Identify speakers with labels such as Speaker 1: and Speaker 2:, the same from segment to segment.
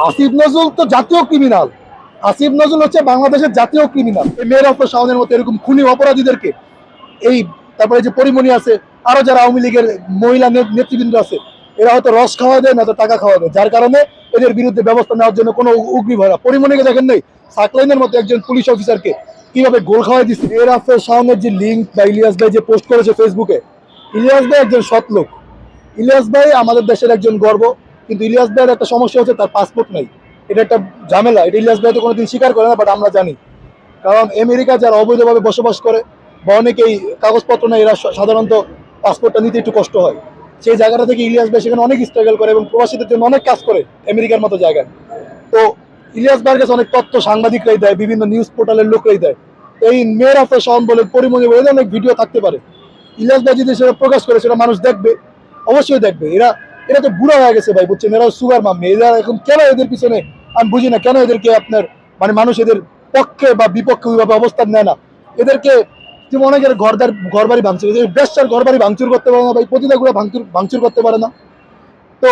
Speaker 1: আসিফ নজরুল তো জাতীয় ক্রিমিনাল। আসিফ নজরুল হচ্ছে বাংলাদেশের জাতীয় ক্রিমিনাল। এই মেয়ের অফ শাওনের মতো এরকম খুনি অপরাধীদেরকে এই তারপরে যে পরিমণি আছে, আরো যারা আওয়ামী লীগের মহিলা নেতৃবৃন্দ আছে, এরা হয়তো রস খাওয়া দেয় না তো টাকা খাওয়া দেয়, যার কারণে এদের বিরুদ্ধে ব্যবস্থা নেওয়ার জন্য কোনো উগ্রী ভরা। পরিমণিকে দেখেন নাই, সাকলাইনের মতো একজন পুলিশ অফিসারকে কিভাবে গোল খাওয়াই দিচ্ছে। এর আফের শাওনের যে লিঙ্ক বা ইলিয়াস ভাই যে পোস্ট করেছে ফেসবুকে, ইলিয়াস ভাই একজন সৎ লোক। ইলিয়াস ভাই আমাদের দেশের একজন গর্ব, কিন্তু ইলিয়াস ভাইয়ের একটা সমস্যা হচ্ছে তার পাসপোর্ট নাই। এটা একটা ঝামেলা, এটা ইলিয়াস ভাই তো কোনোদিন স্বীকার করে না, বাট আমরা জানি। কারণ আমেরিকা যারা অবৈধভাবে বসবাস করে বা অনেকেই কাগজপত্র নেই, এরা সাধারণত পাসপোর্টটা নিতে একটু কষ্ট হয়। সেই জায়গাটা থেকে ইলিয়াস ভাই সেখানে অনেক স্ট্রাগল করে এবং প্রবাসীদের জন্য অনেক কাজ করে আমেরিকার মতো জায়গায়। তো ইলিয়াস ভাইয়ের কাছে অনেক তথ্য সাংবাদিকরাই দেয়, বিভিন্ন নিউজ পোর্টালের লোকরাই দেয়। এই মেয়ের অফ শাওন বলে, পরিমণি বলে অনেক ভিডিও থাকতে পারে। ইলিয়াস ভাই যদি সেটা প্রকাশ করে সেটা মানুষ দেখবে, অবশ্যই দেখবে। এরা তো বুড়া হয়ে গেছে ভাই, বুঝছেন? এরা সুগার মাম্মি। এরা এখন কেন এদের পিছনে, আমি বুঝি না কেন এদেরকে আপনার মানুষ এদের পক্ষে বা বিপক্ষে ওইভাবে অবস্থান নেয় না। এদেরকে যেমন অনেকের ঘর বাড়ি ভাঙচুর, বেশার ঘর বাড়ি ভাঙচুর করতে পারে না ভাই, প্রতিটাগুলো ভাঙচুর করতে পারে না। তো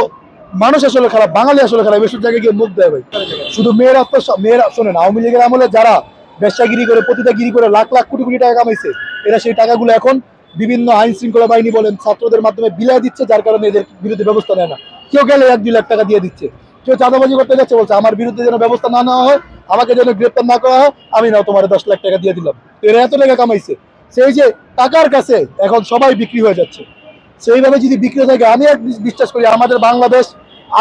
Speaker 1: মানুষ আসলে খারাপ, বাঙালি আসলে খারাপ, এসব জায়গায় গিয়ে মুখ দেয় ভাই। শুধু মেয়েরা শোনেন, আওয়ামী লীগের আমলে যারা ব্যবসাগিরি করে, প্রতিটাগিরি করে লাখ লাখ কোটি কোটি টাকা কামাইছে, এরা সেই টাকাগুলো এখন বিভিন্ন আইন শৃঙ্খলা বাহিনী বলেন, ছাত্রদের মাধ্যমে বিলাই দিচ্ছে, যার কারণে এদের বিরুদ্ধে ব্যবস্থা নেয় না। কেউ গেলে 1-2 লাখ টাকা দিয়ে দিচ্ছে। কেউ চাঁদাবাজি করতে যাচ্ছে, বলছে আমার বিরুদ্ধে যেন ব্যবস্থা না নেওয়া হয়, আমাকে যেন গ্রেপ্তার না করা হয়, আমি না তোমার 10 লাখ টাকা দিয়ে দিলাম। এরা এত টাকা কামাইছে, সেই যে টাকার কাছে এখন সবাই বিক্রি হয়ে যাচ্ছে। সেইভাবে যদি বিক্রি থাকে, আমি বিশ্বাস করি আমাদের বাংলাদেশ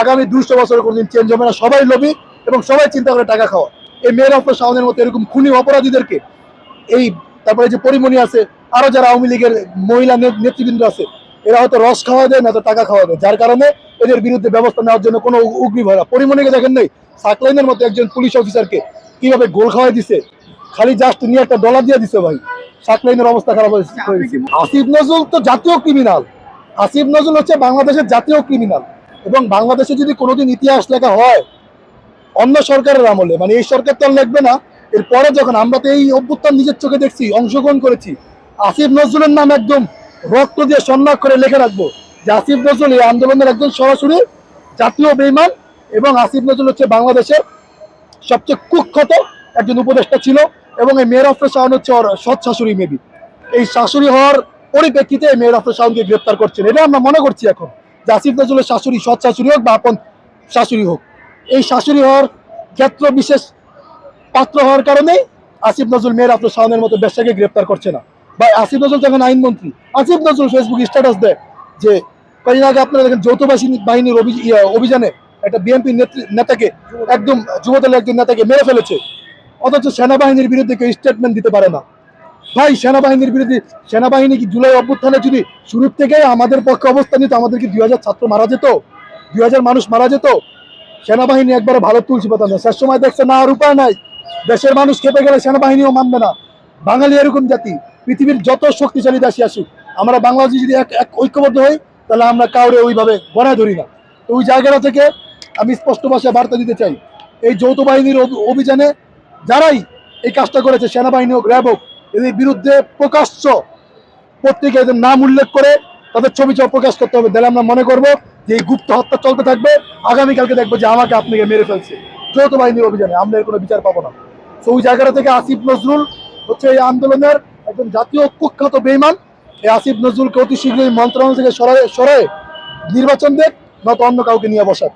Speaker 1: আগামী 200 বছরের কোনদিন চেঞ্জ হবে না। সবাই লোভী এবং সবাই চিন্তা করে টাকা খাওয়া। এই মেয়ের অফ শাওনের মতো এরকম খুনি অপরাধীদেরকে এই তারপরে যে পরিমণি আছে, আরো যারা আওয়ামী লীগের মহিলা নেতৃবৃন্দ আছে, এরা হয়তো রস খাওয়া দেয় না তো টাকা খাওয়া দেয়, যার কারণে এদের বিরুদ্ধে ব্যবস্থা নেওয়ার জন্য কোনো উগ্রী ভরা। পরিমণিকে দেখেন নাই, সাকলাইনের মতো একজন পুলিশ অফিসারকে কিভাবে গোল খাওয়াই দিছে, খালি জাস্ট নিয়ে একটা ডলার দিয়ে দিছে ভাই। সাকলাইনের অবস্থা খারাপ হয়েছে। আসিফ নজরুল তো জাতীয় ক্রিমিনাল। আসিফ নজরুল হচ্ছে বাংলাদেশের জাতীয় ক্রিমিনাল। এবং বাংলাদেশে যদি কোনোদিন ইতিহাস লেখা হয় অন্য সরকারের আমলে, এই সরকার তো লিখবে না, এরপরে যখন আমরা তো এই অভ্যুত্থান নিজের চোখে দেখছি, অংশগ্রহণ করেছি, আসিফ নজরুলের নাম একদম রক্ত দিয়ে সন্মান করে লিখে রাখবো যে আসিফ নজরুল এই আন্দোলনের একজন সরাসরি জাতীয় বেঈমান। এবং আসিফ নজরুল হচ্ছে বাংলাদেশের সবচেয়ে কুখ্যাত একজন উপদেষ্টা ছিল। এবং এই মেয়র অফ শাওন হচ্ছে ওর সৎ শাশুড়ি, মেবি এই শাশুড়ি হওয়ার পরিপ্রেক্ষিতে মেয়র অফ শাওনকে গ্রেপ্তার করছেন। এটা আমরা মনে করছি এখন যে আসিফ নজরুলের শাশুড়ি, সৎ শাশুড়ি হোক বা আপন শাশুড়ি হোক, এই শাশুড়ি হওয়ার ক্ষেত্র বিশেষ পাত্র হওয়ার কারণেই আসিফ নজরুল মেয়ের অফ শাওনের মতো ব্যবসাকে গ্রেপ্তার করছে না। বা আসিফ নজরুল যখন আইনমন্ত্রী, আসিফ নজরুল ফেসবুক স্ট্যাটাস দেয় যে কয়েকদিন আগে আপনারা দেখেন যৌথ বাহিনীর অভিযানে একটা বিএনপি নেতাকে, একদম যুবদলের একজন নেতাকে মেরে ফেলেছে, অথচ সেনাবাহিনীর বিরুদ্ধে কেউ স্টেটমেন্ট দিতে পারে না। ভাই সেনাবাহিনীর বিরুদ্ধে, সেনাবাহিনী কি জুলাই অভ্যুত্থানে যদি শুরুর থেকে আমাদের পক্ষে অবস্থান নিত, আমাদের কি 2000 ছাত্র মারা যেত, 2000 মানুষ মারা যেত? সেনাবাহিনী একবারে ভালো তুলসী পাতা না, শেষ সময় দেখছে না আর উপায় নাই, দেশের মানুষ খেপে গেলে সেনাবাহিনীও মানবে না। বাঙালি এরকম জাতি, পৃথিবীর যত শক্তিশালী দেশে আসুক, আমরা বাংলাদেশে যদি এক ঐক্যবদ্ধ হই, তাহলে আমরা কাউরে ওইভাবে গড়ায় ধরি না। তো ওই জায়গাটা থেকে আমি স্পষ্ট ভাষায় বার্তা দিতে চাই, এই যৌথ বাহিনীর অভিযানে যারাই এই কাজটা করেছে, সেনাবাহিনী হোক, র্যাব হোক, এদের বিরুদ্ধে প্রকাশ্য পত্রিকায় এদের নাম উল্লেখ করে তাদের ছবি প্রকাশ করতে হবে। তাহলে আমরা মনে করবো যে এই গুপ্ত হত্যা চলতে থাকবে, আগামীকালকে দেখবো যে আমাকে আপনাকে মেরে ফেলছে যৌথ বাহিনীর অভিযানে, আমরা এর কোনো বিচার পাবো না। তো ওই জায়গাটা থেকে আসিফ নজরুল হচ্ছে এই আন্দোলনের একজন জাতীয় কুখ্যাত বেঈমান। এই আসিফ নজরুলকে অতি শীঘ্রই মন্ত্রণালয় থেকে সরায় নির্বাচন দেখ, নয়তো অন্য কাউকে নিয়ে বসাক।